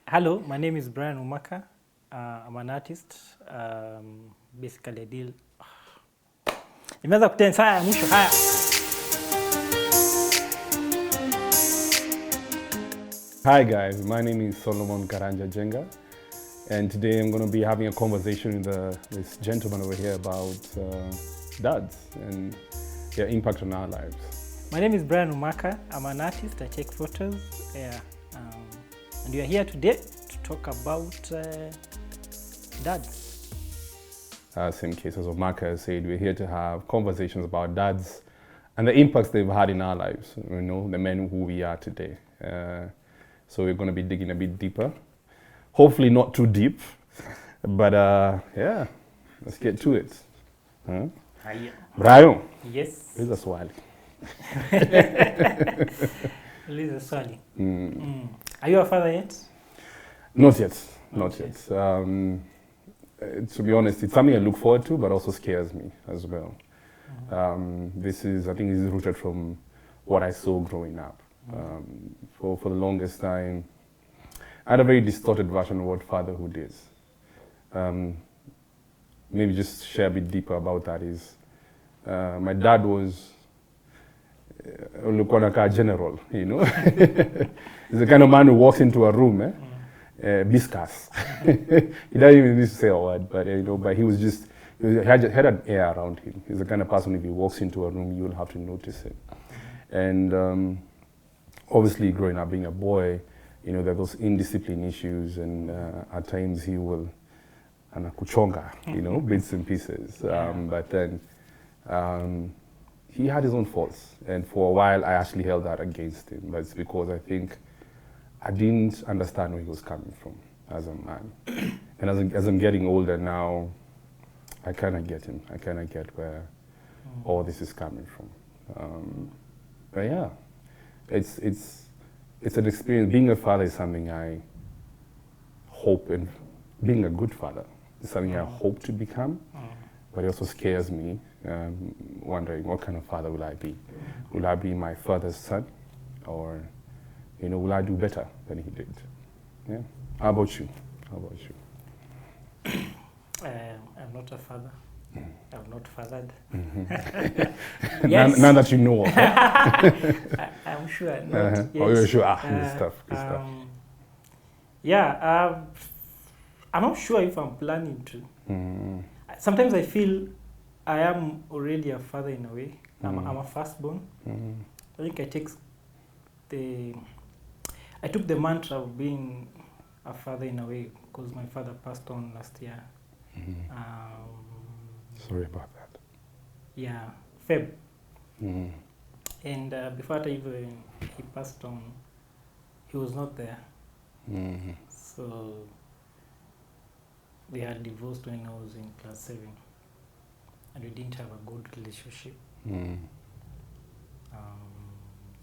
Hello, my name is Brian Umaka. I'm an artist. Basically, I deal. Imeanza kutensa haya mwisho haya. Hi guys, my name is Solomon Karanja Jenga, and today I'm going to be having a conversation with this gentleman over here about dads and their impact on our lives. My name is Brian Umaka. I'm an artist. I take photos. Yeah, and we are here today to talk about dads. Same case as Umaka said, we're here to have conversations about dads and the impacts they've had in our lives, you know, the men who we are today. So we're going to be digging a bit deeper. Hopefully not too deep, but yeah, let's get to it. Huh? Brian, Yes. uliza swali. Uliza swali. Are you a father yet? Not yet, not yet. To be honest, it's something I look forward to, but also scares me as well. I think this is rooted from what I saw growing up. For the longest time, I had a very distorted version of what fatherhood is. Maybe just share a bit deeper about that is, my dad was a general, you know. He's the kind of man who walks into a room, biscuits. He doesn't even need to say a word, but you know, but he was just, he had an air around him. He's the kind of person, if he walks into a room, you'll have to notice him. And obviously, growing up being a boy, you know, there are those indiscipline issues, and at times he will kuchonga, you know, bits and pieces. But then he had his own faults, and for a while I actually held that against him. But it's because I think I didn't understand where he was coming from as a man. And as I'm getting older now, I kind of get him. I kind of get where all this is coming from. But yeah, it's an experience. Being a father is something I hope, and being a good father is something I hope to become. But it also scares me, wondering what kind of father will I be? Will I be my father's son, or you know, will I do better than he did? Yeah. How about you? How about you? I'm not a father. I'm not fathered. Yes. None that you know of. I'm sure not. Yes. Oh, you're sure? Good stuff. Good stuff. Yeah. I'm not sure if I'm planning to. Sometimes I feel I am already a father in a way. I'm a firstborn. I think I took the mantra of being a father in a way because my father passed on last year. Sorry about that. Yeah, Feb. And before that even he passed on, he was not there. So we had divorced when I was in class 7, and we didn't have a good relationship.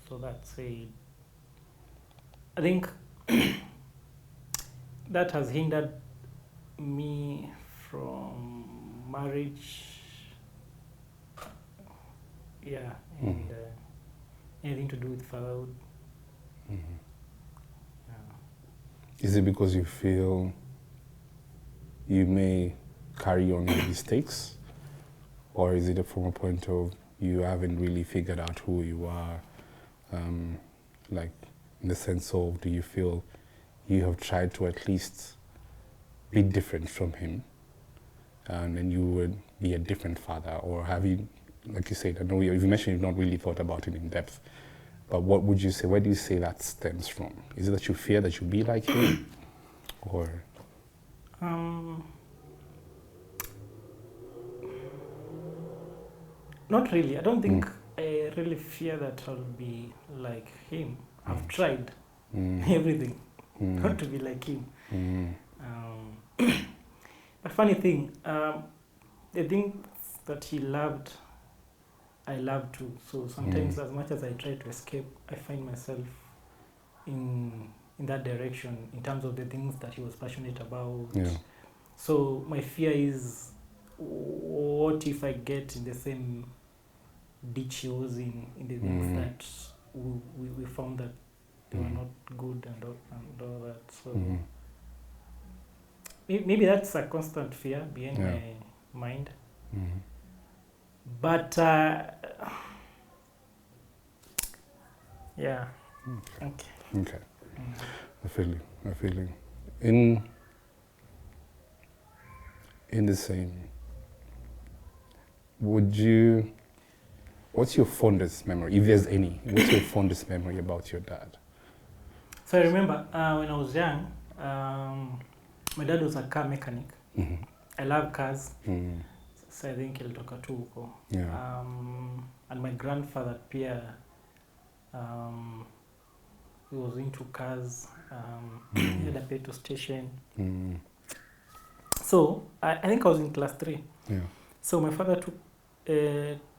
So that said, I think that has hindered me from marriage. Yeah, and anything to do with fatherhood. Is it because you feel you may carry on your mistakes, or is it from a point of you haven't really figured out who you are? Like, in the sense of, do you feel you have tried to at least be different from him, and then you would be a different father? Or have you, like you said, I know you mentioned you've not really thought about it in depth, but what would you say, where do you say that stems from? Is it that you fear that you'll be like him, or? Not really. I don't think I really fear that I'll be like him. I've tried everything not to be like him. But funny thing, the things that he loved, I love too. So sometimes as much as I try to escape, I find myself in that direction in terms of the things that he was passionate about. Yeah. So my fear is, what if I get in the same ditch he was in the things that we found that they were not good and all that. So maybe that's a constant fear behind Yeah. my mind. Mm-hmm. But yeah, okay. Okay. I feel you. I feel you. In the same, what's your fondest memory, if there's any? What's your fondest memory about your dad? So I remember when I was young, my dad was a car mechanic. Mm-hmm. I love cars, Mm. so I think ilitoka tu huko. Yeah. And my grandfather pia, he was into cars. He had a petrol station. Mm. So I think I was in class 3. Yeah. So my father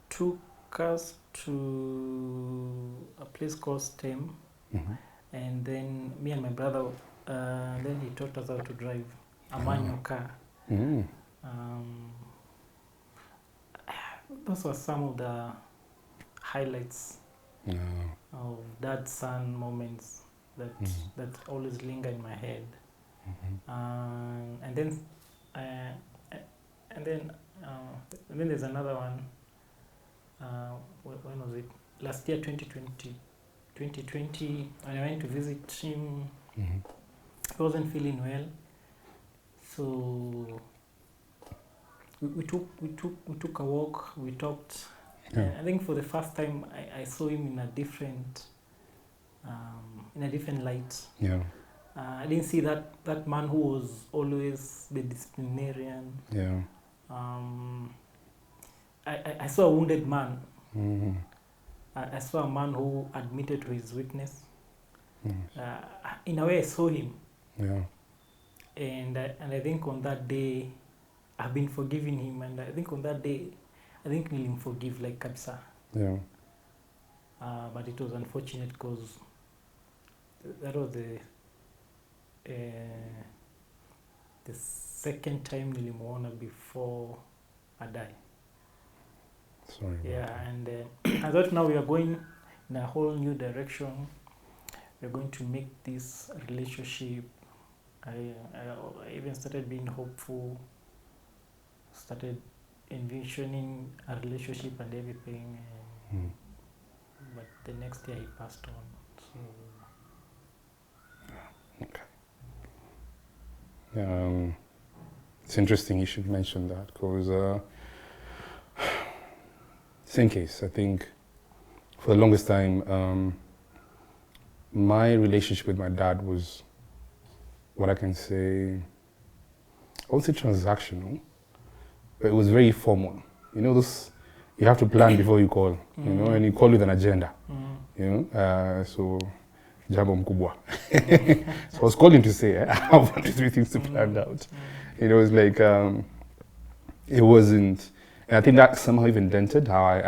took us to a place called STEM, Mm-hmm. and then me and my brother, then he taught us how to drive a manual car. Mm. Those were some of the highlights Yeah. of dad-son moments that always linger in my head. Mm-hmm. And then there's another one. When was it? Last year, 2020, when I went to visit him. Mm-hmm. He wasn't feeling well, so we took a walk. We talked. Yeah. I think for the first time I saw him in a different light. Yeah. I didn't see that man who was always the disciplinarian. Yeah. I saw a wounded man. Mm-hmm. I saw a man who admitted to his weakness. Mm. In a way, I saw him, Yeah. and I think on that day, I've been forgiving him, and I think on that day, I think nilim forgive like kabisa. Yeah. But it was unfortunate because that was the second time nilimuona before I died. Sorry. Yeah, and I thought now we are going in a whole new direction. We're going to make this relationship. I even started being hopeful, started envisioning a relationship and everything. Mm. But the next year he passed on. So It's interesting you should mention that because same case. I think for the longest time, my relationship with my dad was what I can say, I won't say transactional, but it was very formal. You know, you have to plan before you call, you know, and you call with an agenda, you know, so jambo mkubwa. So I was calling to say, I have 1, 2, 3 things to plan out. You know, it's like, it wasn't, and I think that somehow even dented how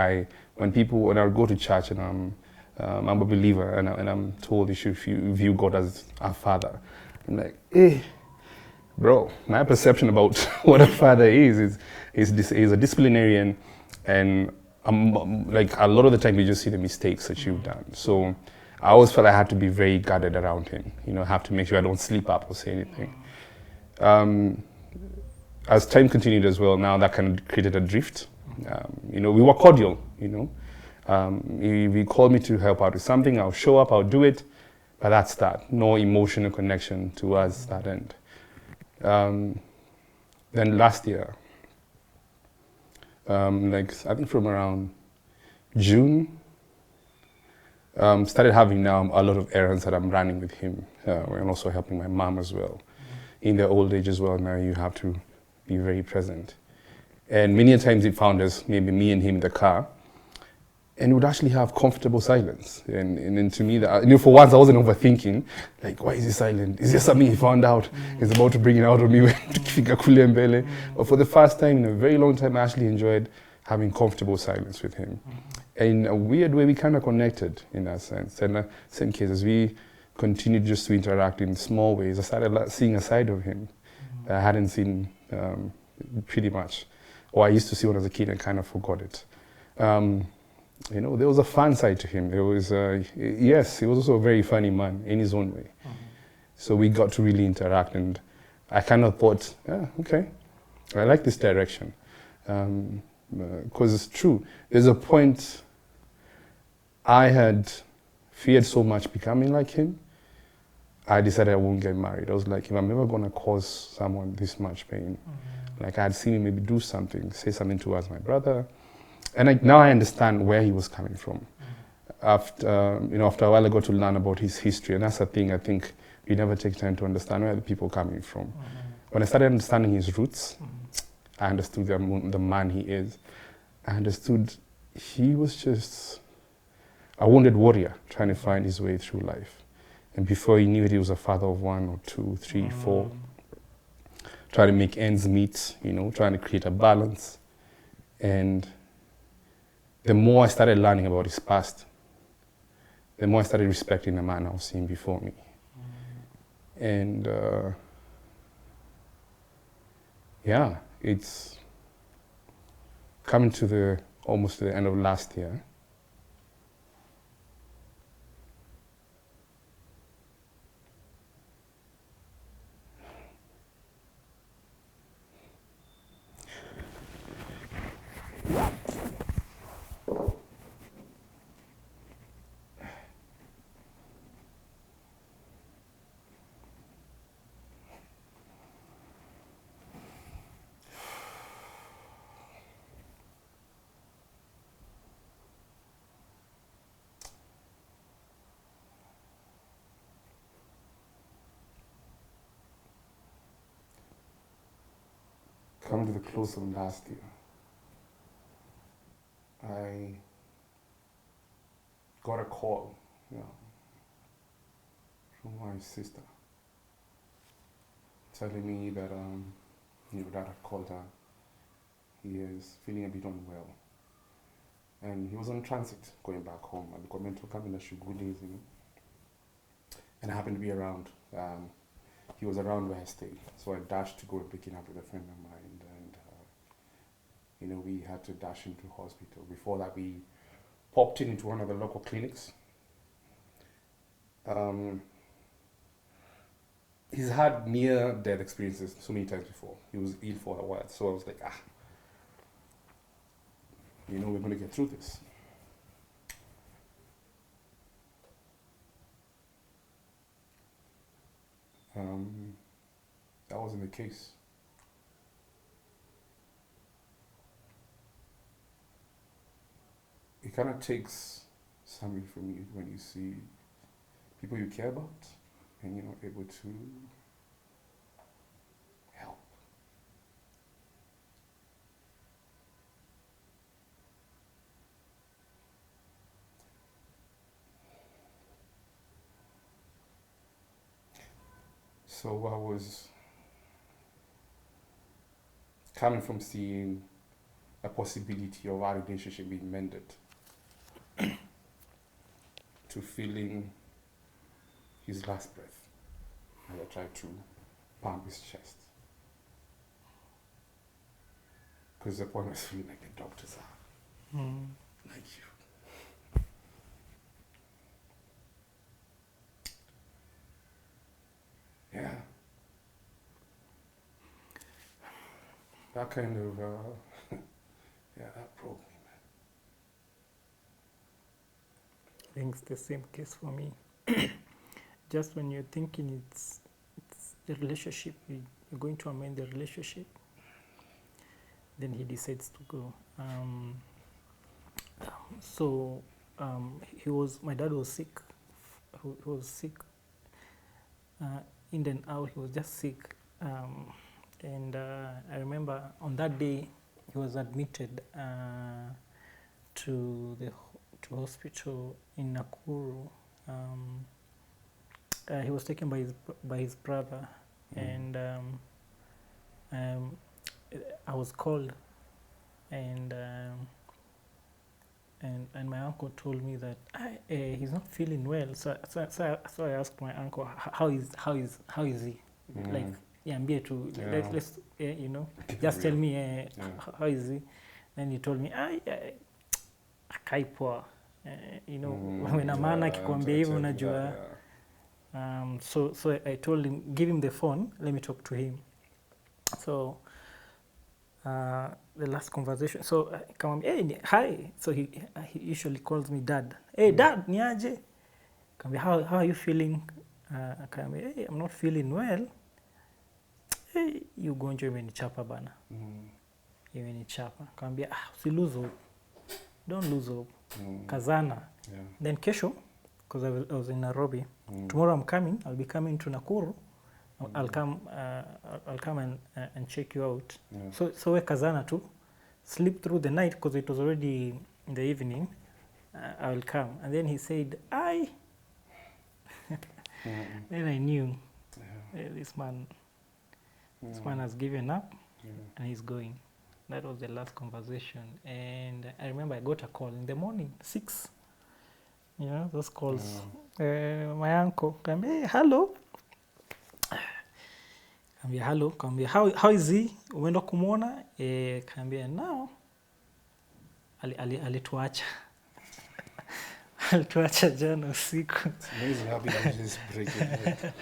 when I go to church and I'm a believer and I'm told you should view God as a father. I'm like, bro, my perception about what a father is a disciplinarian, and like a lot of the time you just see the mistakes that you've done. So I always felt I had to be very guarded around him. You know, have to make sure I don't slip up or say anything. As time continued as well, now that kind of created a drift. You know, we were cordial, you know. If he called me to help out with something, I'll show up, I'll do it. But that's that. No emotional connection towards that end. Then last year, like I think from around June, started having now a lot of errands that I'm running with him, and also helping my mom as well. In their old age as well, now you have to be very present. And many times it found us, maybe me and him in the car, and would actually have comfortable silence. And then to me, that, you know, for once I wasn't overthinking, like, why is he silent? Is there something he found out? He's about to bring it out of me when tukifika kule mbele. But for the first time in a very long time, I actually enjoyed having comfortable silence with him. And in a weird way, we kind of connected in that sense. And same case, as we continued just to interact in small ways, I started seeing a side of him that I hadn't seen pretty much. Or I used to see when I was a kid and kind of forgot it. You know, there was a fun side to him. There was, yes, he was also a very funny man in his own way. So we got to really interact, and I kind of thought, yeah, okay, I like this direction. Because it's true. There's a point I had feared so much becoming like him. I decided I won't get married. I was like, if I'm ever going to cause someone this much pain, like I had seen him maybe do something, say something towards my brother. And now I understand where he was coming from. After a while I got to learn about his history. And that's the thing, I think we never take time to understand where the people are coming from. When I started understanding his roots, I understood the man he is. I understood he was just a wounded warrior trying to find his way through life. And before he knew it, he was a father of 1 or 2, 3, 4, trying to make ends meet, trying to create a balance. And the more I started learning about his past, the more I started respecting the man I was seeing before me. And it's coming to almost to the end of last year. Coming to the close of last year, I got a call from my sister telling me that dad had called her. He is feeling a bit unwell. And he was on transit going back home. I got meant to come in a Shugulis, and I happened to be around. He was around where I stayed. So I dashed to go and pick him up with a friend of mine. And we had to dash into hospital. Before that, we popped into one of the local clinics. He's had near-death experiences so many times before. He was ill for a while. So I was like, we're going to get through this. That wasn't the case. It kind of takes something from you when you see people you care about and you're not able to help. So I was coming from seeing a possibility of our relationship being mended to feeling his last breath as I tried to pump his chest. Because the point was feeling like the doctors are like you. Yeah. That kind of, that broke me, man. I think it's the same case for me. Just when you're thinking it's the relationship, you're going to amend the relationship, then he decides to go. My dad was sick. He was sick. In and out, he was just sick. And I remember on that day, he was admitted to hospital in Nakuru. He was taken by his brother, and I was called, and my uncle told me that he's not feeling well. So I asked my uncle, how is he? Like, niambie tu, let's just tell me how is he? Then he told me, akai poa. When a man akikwambia hivyo unajua So I told him, give him the phone, let me talk to him. So the last conversation, so akamwambia, hey, hi. So he usually calls me dad. Hey, dad, niaje? Akamwambia, how are you feeling? Akamwambia, hey, I'm not feeling well. Hey, you ugonjwa imenichapa bana. Imenichapa. Akamwambia, usi lose hope. Don't lose hope. Kazana. Yeah. Then kesho, because I was in Nairobi, tomorrow I'm coming, I'll be coming to Nakuru. I'll come and check you out. Yeah. So we kazana too. Sleep through the night because it was already in the evening. I will come. And then he said, I. Then I knew this man has given up and he's going. That was the last conversation. And I remember I got a call in the morning, 6. You know, those calls. My uncle came, hey, hello. Kambia, hello. Kambia, how is he? Umeenda kumuona? Kambia, now. Alituacha. Alituacha jana usiku. It's amazing how people just break it.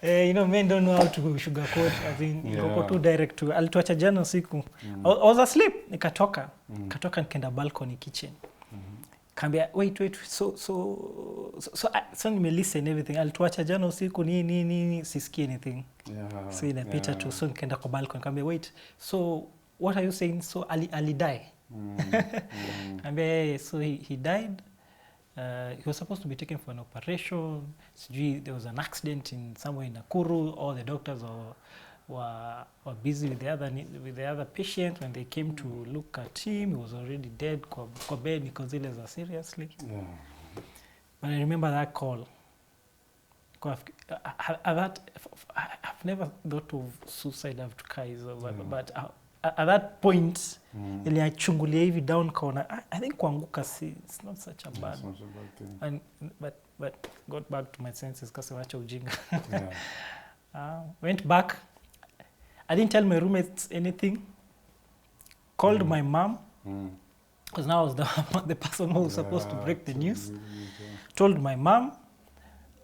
You know, men don't know how to sugarcoat. I mean, go too direct to. Alituacha jana usiku. I was asleep. Nikatoka. Nikatoka nikaenda balcony kitchen. Kambia, wait. So nimelisten everything. Alituacha jana usiku nini sisikie anything. Yeah. So inapita tu. So nikaenda kwa balcony. Kambia, wait. So what are you saying? So Ali die. Kambia, so he died. He was supposed to be taken for an operation. There was an accident in somewhere in Nakuru. All the doctors were busy with the other patient. When they came to look at him, he was already dead. Kwa bed because he was seriously. Yeah. But I remember that call. I've never thought of suicide after Kai's, but at that point, niliachungulia hivi down kaona, I think kuanguka it's not such a bad thing. And but got back to my senses because wacha ujinga. Went back. I didn't tell my roommates anything. Called my mom because now I was the person who was supposed to break the news. Told my mom.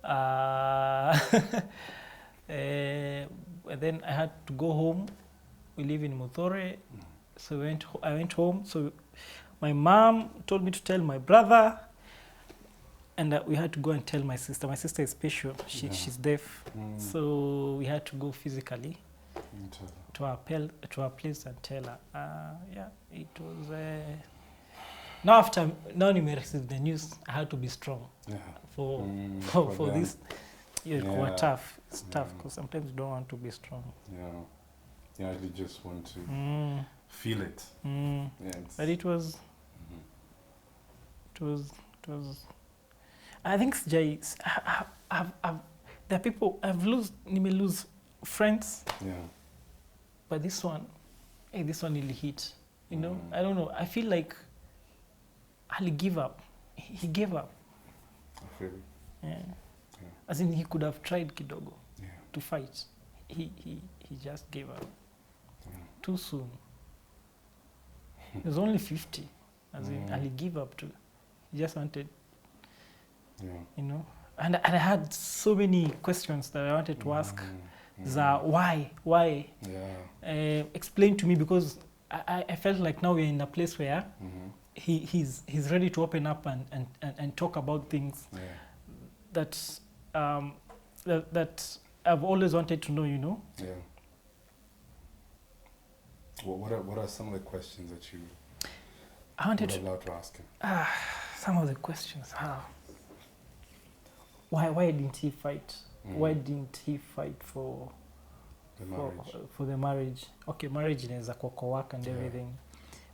And then I had to go home. We live in Muthore, so I went home. So my mom told me to tell my brother, and we had to go and tell my sister. My sister is special; she's deaf, so we had to go physically to our place and tell her. It was. Now I received the news. I had to be strong for this. It's tough. It's tough because sometimes you don't want to be strong. Yeah, you just want to feel it. But it was. I think there are people I've lose friends. Yeah. But this one really hit. You know, I don't know. I feel like Ali give up. He gave up. I feel it. Yeah. As in, he could have tried kidogo to fight. He just gave up too soon. He was only 50. As in, Ali give up too. He just wanted, you know. And I had so many questions that I wanted to ask. Why? Yeah. Explain to me, because I felt like now we're in a place where he's ready to open up and talk about things that I've always wanted to know, you know. Yeah. Well, what are some of the questions that you were allowed to ask him? Some of the questions. Why didn't he fight? Why didn't he fight for the marriage? Okay, marriage is a work and everything.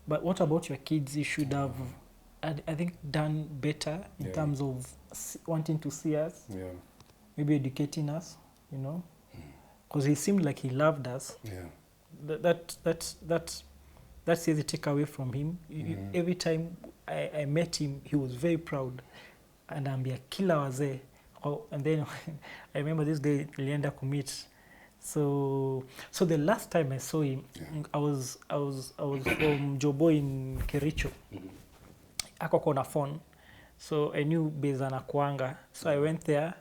But what about your kids? You should have, I think, done better in terms of wanting to see us. Yeah. Maybe educating us, you know, because he seemed like he loved us. Yeah. That's the takeaway from him. Every time I met him, he was very proud, and I'm a killer wazee. And then I remember this day nilienda kumit. So the last time I saw him, I was from Jobo in Kericho. Ako kona phone, so I knew base anakuanga. So I went there.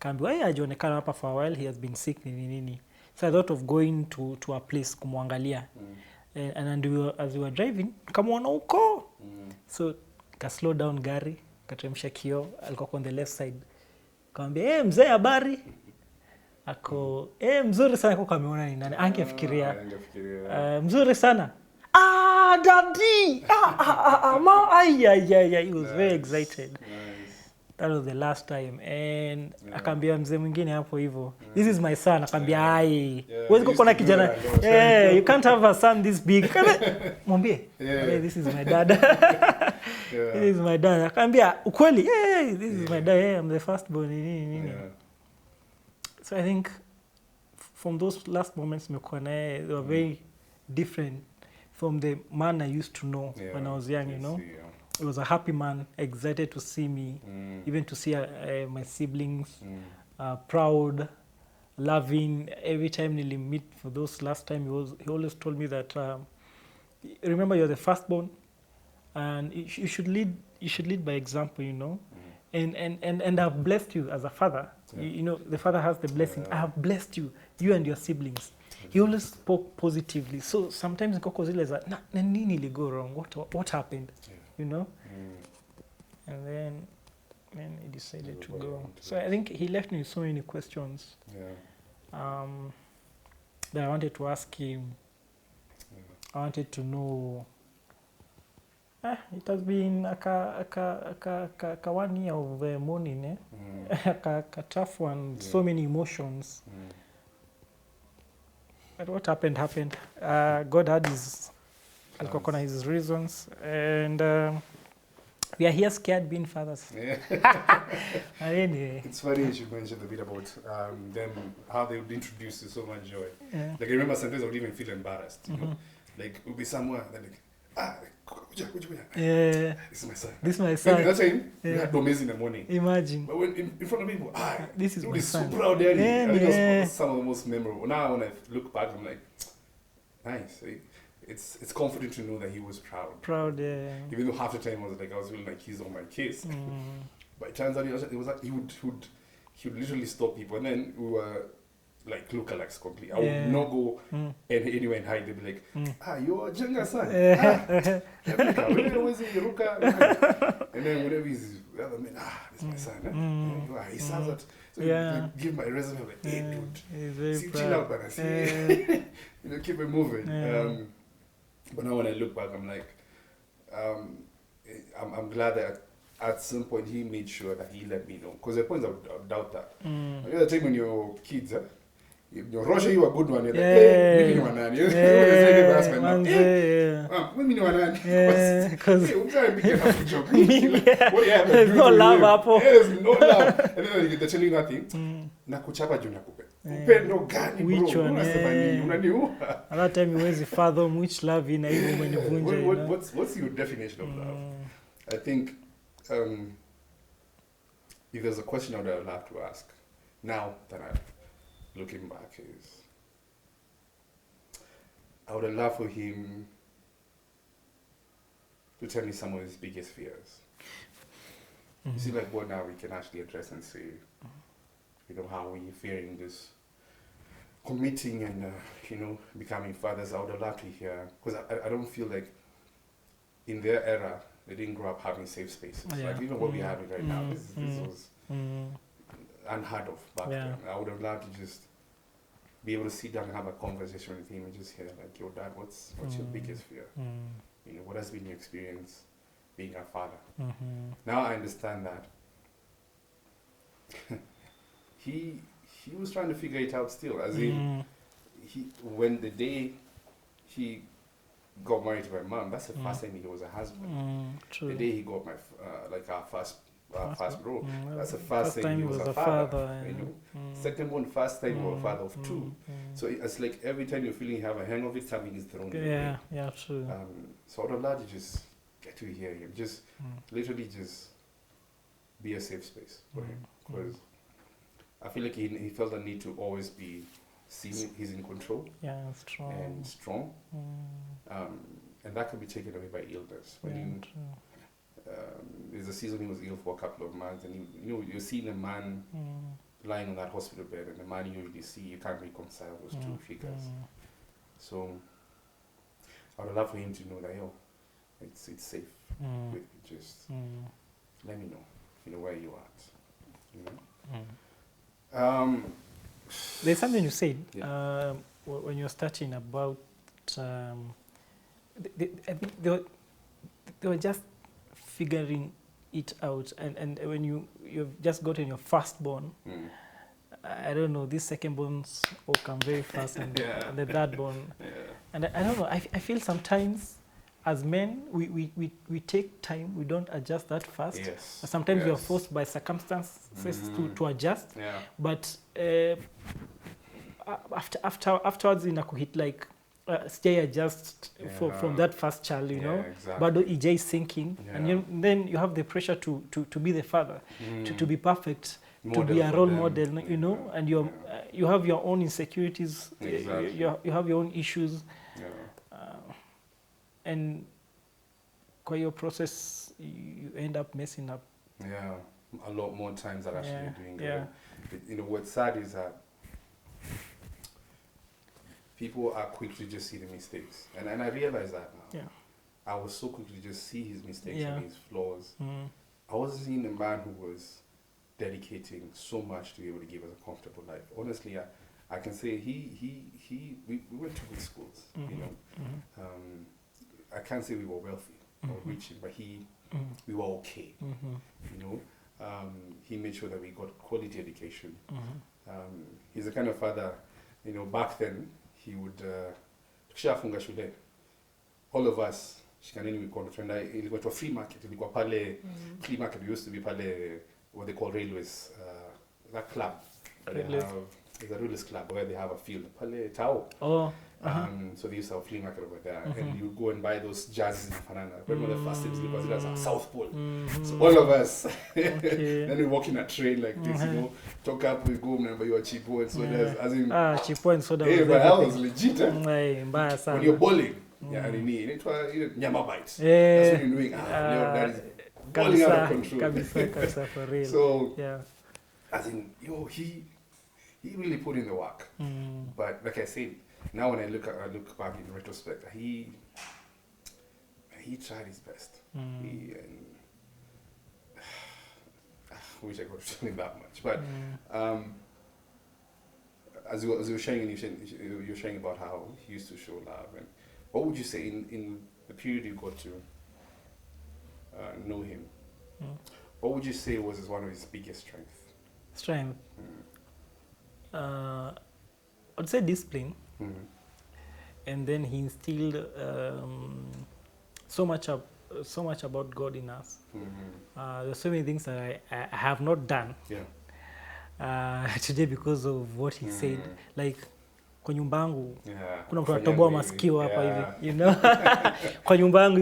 akaambiwa yeye hajaonekana hapa for a while, he has been sick nini. So I thought of going to a place kumwangalia. And as we were driving, tukamwona huko. So ka slow down gari, kateremsha kioo, alikuwa on the left side. Kaambia, mzee habari? Ako, mzuri sana kwa kameona ni nani? Angefikiria. Mzuri sana. Daddy! Ma, he was very excited. Nice. That was the last time. And akaambia mzee mwingine hapo hivyo, this is my son. Akaambia, huwezi kuona kijana. You can't have a son this big. Mwambie, this is my dad. This is my dad. Akaambia, ukweli, this is my dad. I'm the firstborn. So I think from those last moments mekuwa naye, they were very different from the man I used to know when I was young, you know. He was a happy man, excited to see me, even to see my siblings, proud, loving. Every time we meet for those last time, he always told me that, remember, you're the firstborn, and you should lead by example, you know. And I've blessed you as a father. You know, the father has the blessing. I have blessed you, you and your siblings. He always spoke positively. So sometimes nkoko zile za nini li go wrong? What happened? You know? And then he decided to go. So I think he left me with so many questions that I wanted to ask him. I wanted to know. It has been a 1 year of mourning, a tough one, so many emotions. But what happened. God had his reasons, and we are here scared being fathers. Anyway. It's funny you should mention the bit about them, how they would introduce you so much joy. Like I remember sometimes I would even feel embarrassed, you know? Like we'll be somewhere, then this is my son. This is my son. That time, we had domains in the morning. Imagine. But when in front of people, this is my son. So proud, Daddy. I think it was some of the most memorable. Now when I look back, I'm like, nice. It's comforting to know that he was proud. Proud, yeah. Even though half the time I was feeling like he's on my case. But it turns out it was like he would literally stop people, and then we were like lookalikes completely. I would not go anywhere and hide. They'd be like, you're a Jenga son. And then whenever he's the other man, this is my son. He sounds that. So like, give my resume, I'm like, dude, he's very see, proud. chill out, man. Keep it moving. But now when I look back, I'm like, I'm glad that at some point he made sure that he let me know. Because at points I would doubt that. The other time when you're kids, you're Russia, you are a good one. You're like, hey, women are nani. Women are nani. Because there's no love hapo. There's no love. And then they're telling you nothing. Nakuchapa juu nakupe. Upendo gani bro? Which one? Unasema nini? Unaniua. At that time you huwezi fathom which love ina hiyo umenivunja. What's your definition of love? I think if there's a question I would have loved to ask now that I'm looking back is I would have loved for him to tell me some of his biggest fears. You see, like what now we can actually address and say, you know, how we're fearing this committing and, becoming fathers. I would have loved to hear, because I don't feel like in their era, they didn't grow up having safe spaces. Like even what we're having right now, this was unheard of back then. I would have loved to just be able to sit down and have a conversation with him and just hear like, yo dad, what's your biggest fear? You know, what has been your experience being a father? Now I understand that he was trying to figure it out still, as in when the day he got married to my mom, that's the first time he was a husband. True. The day he got my our first bro, that's the first time he was a father. You know, second one, first time he was a father of two. So it's like every time you're feeling you have a hang of it, something is thrown. Yeah, true. So I'd love to just get to hear him, just literally just be a safe space for him, because I feel like he felt the need to always be seen. He's in control. Yeah, strong. And that could be taken away by illness. When there's a season he was ill for a couple of months, and you're seeing a man lying on that hospital bed, and the man you usually see, you can't reconcile those two figures. So I would love for him to know that, yo, it's safe with me. Just let me know, where you are. There's something you said Yeah. when you're starting about. I think they were just figuring it out, and when you've just gotten your firstborn, I don't know, these second borns all come very fast, and, and the third born, and I don't know. I feel sometimes as men we take time, we don't adjust that fast. Yes. Sometimes we are forced by circumstances to adjust. Yeah. But afterwards inakuhit like stay adjust from that first child, exactly. But EJ is thinking, and then you have the pressure to be the father, to be perfect, model, to be a role model, and you have your own insecurities, exactly. you have your own issues, and kwa your process you end up messing up. Yeah, a lot more times than actually doing good. What's sad is that people are quick to just see the mistakes, and I realize that now. Yeah. I was so quick to just see his mistakes and his flaws. I wasn't seeing a man who was dedicating so much to be able to give us a comfortable life. Honestly, I can say we went to good schools. I can't say we were wealthy or rich, but we were okay. He made sure that we got quality education. He's the kind of father, back then he would tukishafunga shule, all of us shikaneni mikono tuenda, ilikuwa to free market, ilikuwa pale free market. We used to be pale what they call railways, that club. There's a railways club where they have a field pale Tao. So they used to have a flea market over there, and you go and buy those jazzes in Fanana. Remember the first things because it was at South Pole. So all of us, then we walk in a train like this, talk up, we go, remember you are cheapo and sodas, as in cheapo and soda. Hey, but that was legit. When you're bowling, it was nyama bites. That's what you're doing. That is bowling out of control. Kabisa, for real. So, as in, he really put in the work. But like I said, now when I look back in retrospect, he tried his best. I wish I could tell him that much. But as you were sharing, you're sharing about how he used to show love. And what would you say in the period you got to know him? What would you say was one of his biggest strengths? I'd say discipline. And then he instilled so much about God in us. There's so many things that I have not done today because of what he said. Like kwa nyumba yangu kuna mtu anatoboa masikio hapa hivi, kwa nyumba yangu,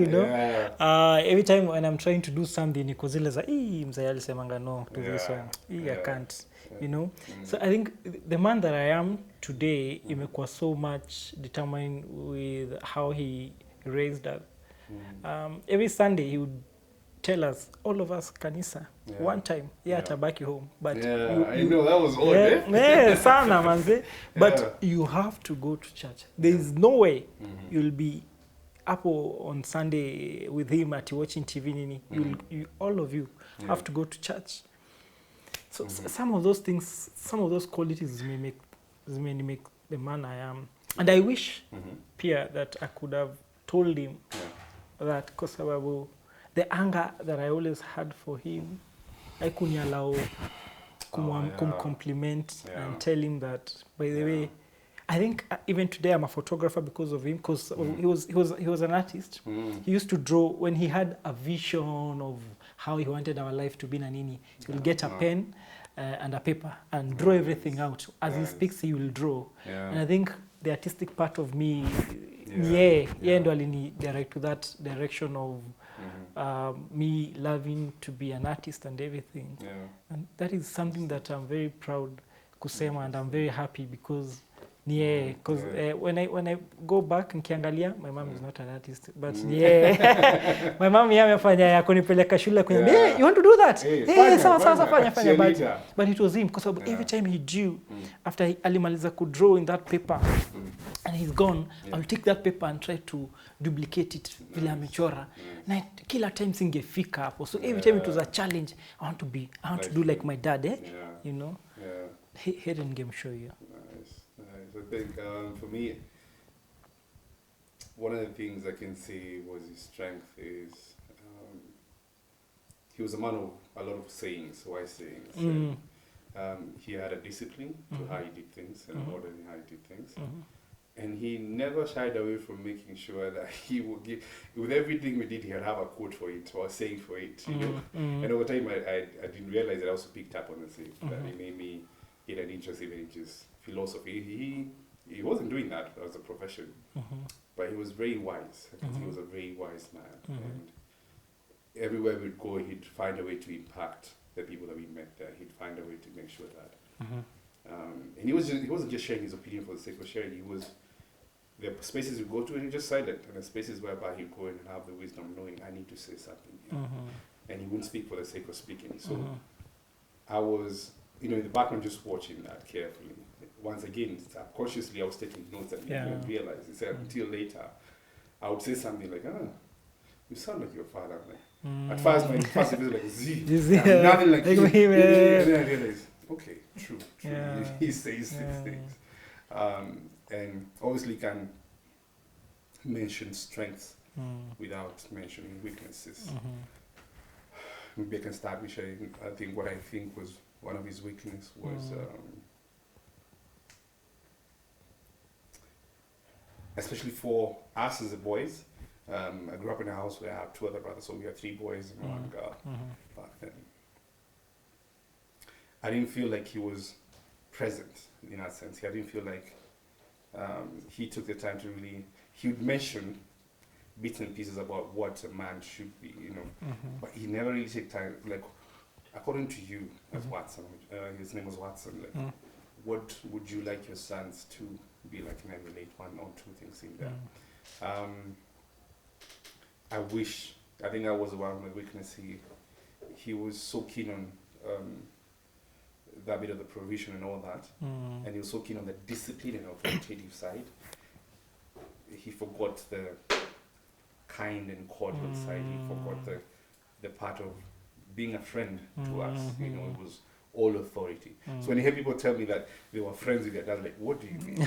every time when I'm trying to do something niko zile za mzee alisemanga no to this one, I can't. So I think the man that I am today imekuwa so much determined with how he raised us. Every Sunday he would tell us, all of us kanisa, one time, atabaki home. But I know that was odd. Sana manze. But you have to go to church. There is no way you'll be up on Sunday with him at watching TV nini. You all of you have to go to church. So some of those things, some of those qualities may make the man I am. And I wish, Pierre, that I could have told him that kwa sababu the anger that I always had for him, I couldn't allow compliment and tell him that, by the way, I think even today I'm a photographer because of him, because he was an artist. He used to draw when he had a vision of how he wanted our life to be nanini. He will get a pen and a paper and draw everything out. As he speaks, he will draw. And I think the artistic part of me, ndo alini direct to that direction of me loving to be an artist and everything. And that is something that I'm very proud kusema, and I'm very happy because Yeah, because when I go back nikiangalia, my mom is not an artist, but my mom amefanya ya kunipeleka shule kuniambia, hey, you want to do that? Hey, sawa fanya. But it was him, because every time he drew, after alimaliza kudraw in that paper, and he's gone, I'll take that paper and try to duplicate it vile amechora. Na kila time singefika hapo. So every time it was a challenge, I want to do like my dad, you know? Hidden game show, yeah. I think for me, one of the things I can say was his strength is he was a man of a lot of sayings, wise sayings. He had a discipline to how he did things and order in how he did things. And he never shied away from making sure that he would give, with everything we did, he would have a quote for it or a saying for it, you know. And over time, I didn't realize that I also picked up on the same, that it made me get an interest even in just philosophy. He wasn't doing that as a profession, but he was very wise. I think he was a very wise man. And everywhere we'd go, he'd find a way to impact the people that we met there. He'd find a way to make sure that. And he wasn't just sharing his opinion for the sake of sharing. The spaces we go to, and he just silent, and the spaces whereby he'd go in and have the wisdom knowing I need to say something. And he wouldn't speak for the sake of speaking. So I was, in the background just watching that carefully. Once again, subconsciously I was taking notes and didn't realize. It said until later, I would say something like, you sound like your father. At first, my first it was like, nothing like him. And then I realized, okay, true. Yeah. He says these things. And obviously can mention strengths without mentioning weaknesses. Maybe I can start with sharing, I think what I think was one of his weaknesses was especially for us as boys. I grew up in a house where I have 2 other brothers, so we had 3 boys and 1 girl back then. I didn't feel like he was present in that sense. I didn't feel like he took the time to really, he would mention bits and pieces about what a man should be, but he never really took time, like, according to you as Watson, his name was Watson, like, what would you like your sons to be like? And I relate 1 or 2 things in there. I think that was one of my weaknesses. He was so keen on that bit of the provision and all that, and he was so keen on the discipline and authoritative side. He forgot the kind and cordial side. He forgot the part of being a friend to us. It was all authority. So when you hear people tell me that they were friends with their dad, like, what do you mean?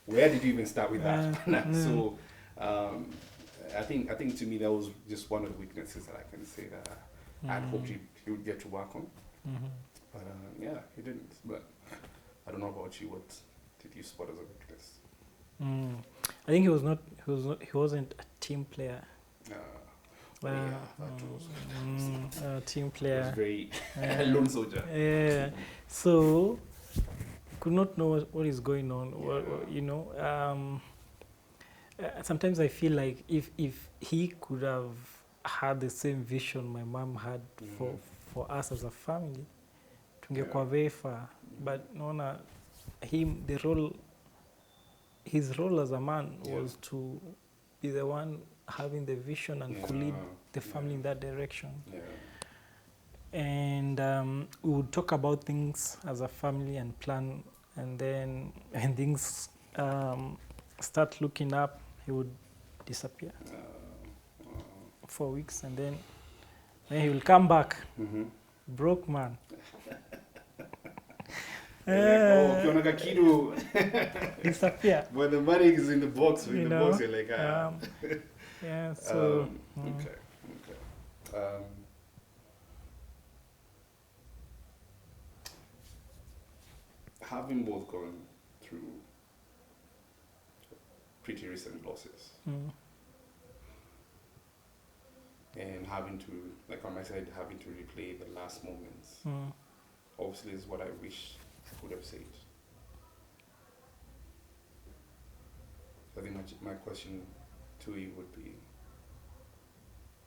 Where did you even start with that? So I think to me that was just one of the weaknesses that I can say that I'd hoped he would get to work on. But he didn't. But I don't know about you. What did you spot as a weakness? I think he wasn't a team player. Team player. He was very lone soldier. Yeah. So could not know what is going on. Sometimes I feel like if he could have had the same vision my mom had for us as a family, tungekuwa very far. But naona his role as a man was to be the one having the vision and to lead the family in that direction. And we would talk about things as a family and plan, and then when things start looking up, he would disappear for weeks, and then he will come back, broke man. Disappear. When the money is in the box, box, you're like, yeah, so. Okay. Having both gone through pretty recent losses, and having to, like on my side, having to replay the last moments, obviously is what I wish I could have said. I think my question to you would be,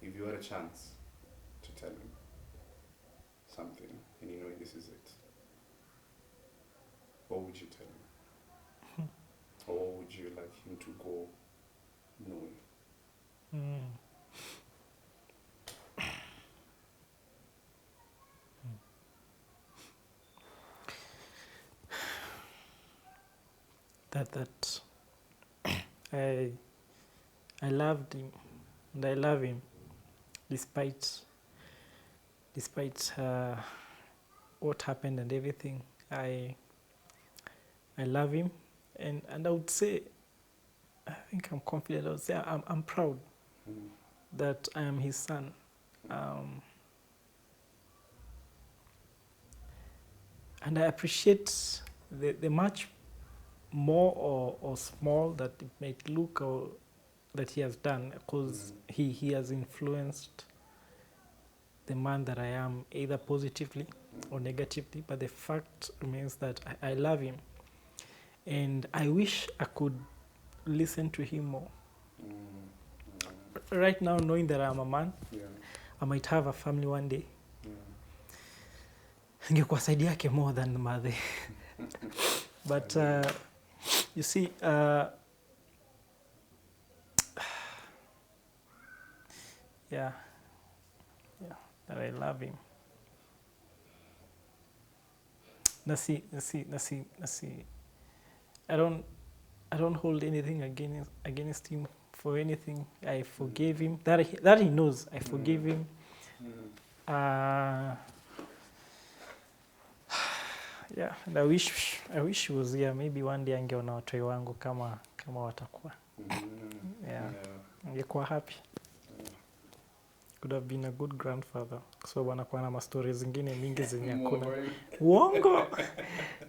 if you had a chance to tell him something, and this is it, what would you tell him? and to go knowing. That I loved him, and I love him despite what happened and everything. I love him, and I would say, I think I'm confident. I would say I'm proud that I am his son. And I appreciate the much more or small that it might look or that he has done, because he has influenced the man that I am, either positively or negatively. But the fact remains that I love him, and I wish I could listen to him more. Right now, knowing that I'm a man, I might have a family one day. Ingekuwa side yake more than the mother. But you see, yeah, that I love him. Nasi. I don't hold anything against him for anything. I forgave him. That he knows. I forgive him. Yeah, and I wish he was here. Maybe one day angeona watoi wangu kama watakuwa. Yeah. Angekuwa happy. Could have been a good grandfather. So anakuwa na stories zingine mingi zenye hakuna. Uongo.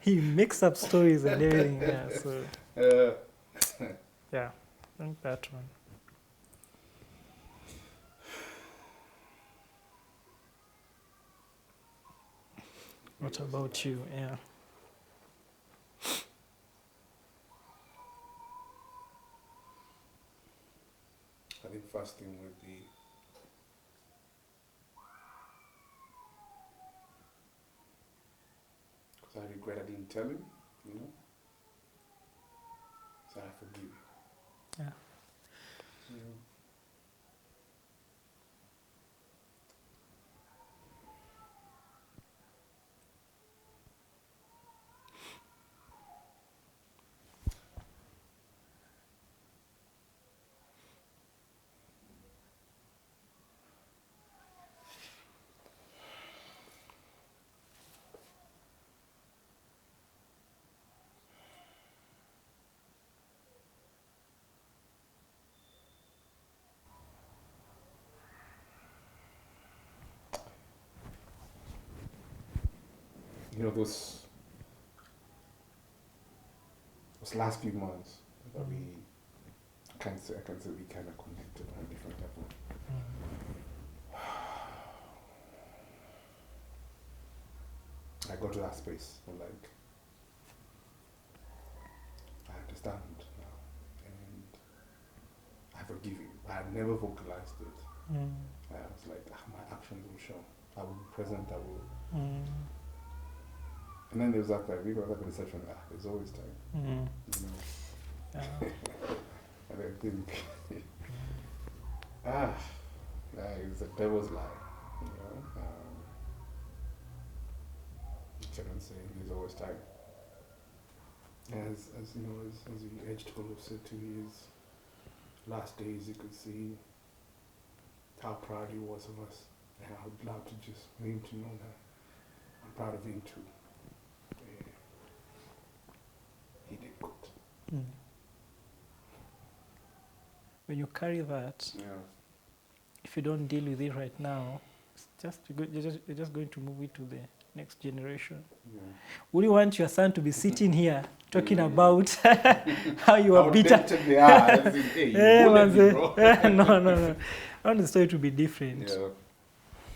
He makes up stories and everything. Yeah, so yeah, I think that one. What about you? Yeah. I think first thing would be because I regret I didn't tell him, so I forgive you. Yeah. Those last few months that I can say we kind of connected on a different level. I got to that space of like, I understand now, and I forgive you. I had never vocalized it. I was like, my actions will show. I will be present. I will. And then there was that we got that perception that there's always time. And I think it's a devil's lie. I'm saying there's always time. As he edged closer to his last days, you could see how proud he was of us, and I would love to just for him to know that I'm proud of him too. He did good. When you carry that, if you don't deal with it right now, you're just going to move it to the next generation. Would you want your son to be sitting here talking about how you are bitter? No. I want the story to be different.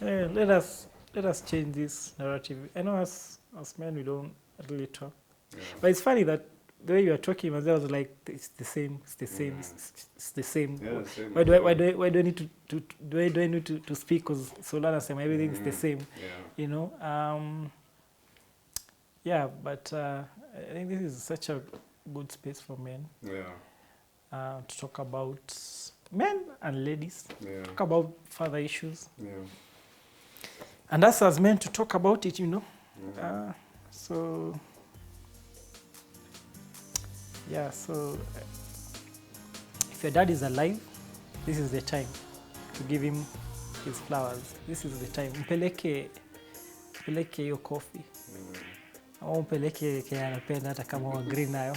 Let us change this narrative. I know as men we don't really talk, but it's funny that the way you are talking, I was like, it's the same. Why do I need to speak? Because Solana said everything is the same. But I think this is such a good space for men. to talk about men and ladies, Yeah. talk about further issues. Yeah. And us as men to talk about it, you know. Yeah. So, yeah, so if your dad is alive, this is the time to give him his flowers. This is the time. Mpeleke hiyo coffee. Au mpeleke kile anapenda hata kama wa green nayo.